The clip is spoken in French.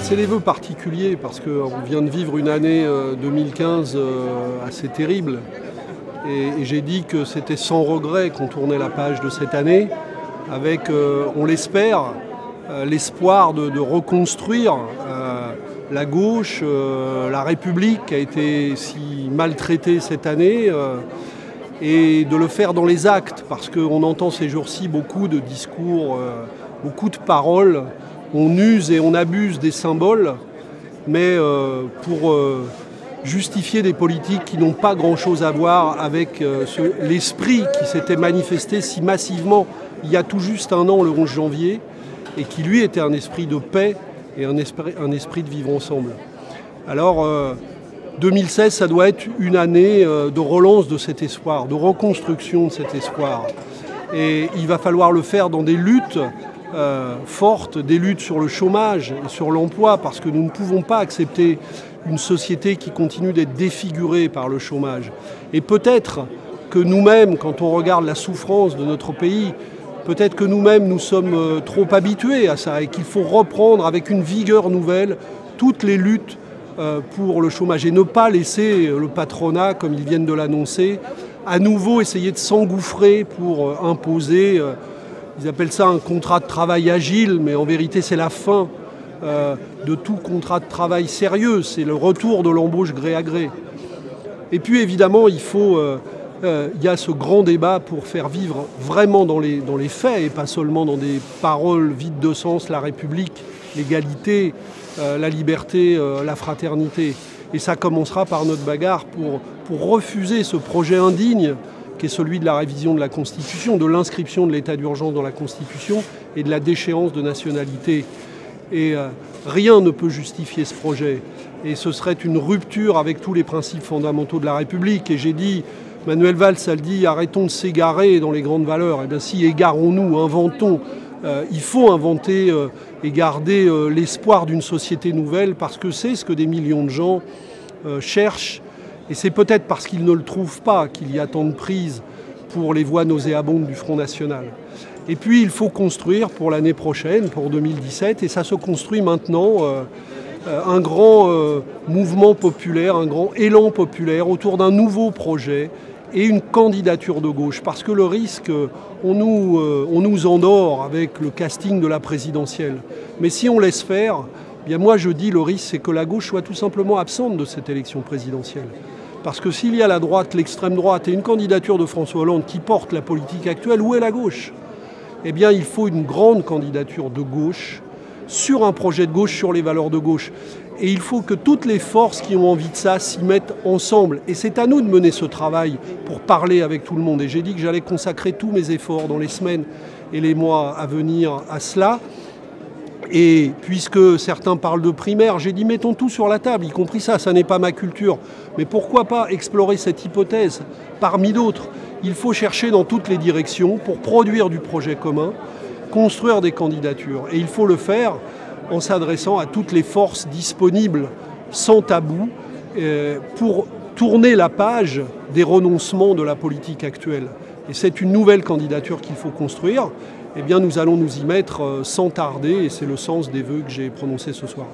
C'est des vœux particuliers parce qu'on vient de vivre une année 2015 assez terrible. Et j'ai dit que c'était sans regret qu'on tournait la page de cette année avec, on l'espère, l'espoir de reconstruire la gauche, la République qui a été si maltraitée cette année et de le faire dans les actes parce qu'on entend ces jours-ci beaucoup de discours, beaucoup de paroles. On use et on abuse des symboles, mais pour justifier des politiques qui n'ont pas grand-chose à voir avec l'esprit qui s'était manifesté si massivement il y a tout juste un an, le 11 janvier, et qui lui était un esprit de paix et un esprit de vivre ensemble. Alors 2016, ça doit être une année de relance de cet espoir, de reconstruction de cet espoir. Et il va falloir le faire dans des luttes fortes, des luttes sur le chômage et sur l'emploi, parce que nous ne pouvons pas accepter une société qui continue d'être défigurée par le chômage. Et peut-être que nous-mêmes, quand on regarde la souffrance de notre pays, peut-être que nous-mêmes nous sommes trop habitués à ça et qu'il faut reprendre avec une vigueur nouvelle toutes les luttes pour le chômage et ne pas laisser le patronat, comme ils viennent de l'annoncer, à nouveau essayer de s'engouffrer pour imposer. Ils appellent ça un contrat de travail agile, mais en vérité c'est la fin de tout contrat de travail sérieux, c'est le retour de l'embauche gré à gré. Et puis évidemment, il y a ce grand débat pour faire vivre vraiment dans les faits et pas seulement dans des paroles vides de sens la République, l'égalité, la liberté, la fraternité. Et ça commencera par notre bagarre pour refuser ce projet indigne qui est celui de la révision de la Constitution, de l'inscription de l'état d'urgence dans la Constitution et de la déchéance de nationalité. Et rien ne peut justifier ce projet. Et ce serait une rupture avec tous les principes fondamentaux de la République. Et j'ai dit, Manuel Valls a dit, arrêtons de s'égarer dans les grandes valeurs. Eh bien si, égarons-nous, inventons. Il faut inventer et garder l'espoir d'une société nouvelle parce que c'est ce que des millions de gens cherchent. Et c'est peut-être parce qu'ils ne le trouvent pas qu'il y a tant de prises pour les voix nauséabondes du Front National. Et puis il faut construire pour l'année prochaine, pour 2017, et ça se construit maintenant, un grand mouvement populaire, un grand élan populaire autour d'un nouveau projet et une candidature de gauche. Parce que le risque, on nous endort avec le casting de la présidentielle. Mais si on laisse faire, eh bien moi je dis le risque c'est que la gauche soit tout simplement absente de cette élection présidentielle. Parce que s'il y a la droite, l'extrême droite et une candidature de François Hollande qui porte la politique actuelle, où est la gauche ? Eh bien il faut une grande candidature de gauche, sur un projet de gauche, sur les valeurs de gauche. Et il faut que toutes les forces qui ont envie de ça s'y mettent ensemble. Et c'est à nous de mener ce travail pour parler avec tout le monde. Et j'ai dit que j'allais consacrer tous mes efforts dans les semaines et les mois à venir à cela. Et puisque certains parlent de primaire, j'ai dit mettons tout sur la table, y compris ça n'est pas ma culture. Mais pourquoi pas explorer cette hypothèse parmi d'autres ? Il faut chercher dans toutes les directions pour produire du projet commun, construire des candidatures. Et il faut le faire en s'adressant à toutes les forces disponibles, sans tabou, pour tourner la page des renoncements de la politique actuelle. Et c'est une nouvelle candidature qu'il faut construire. Eh bien, nous allons nous y mettre sans tarder, et c'est le sens des vœux que j'ai prononcés ce soir.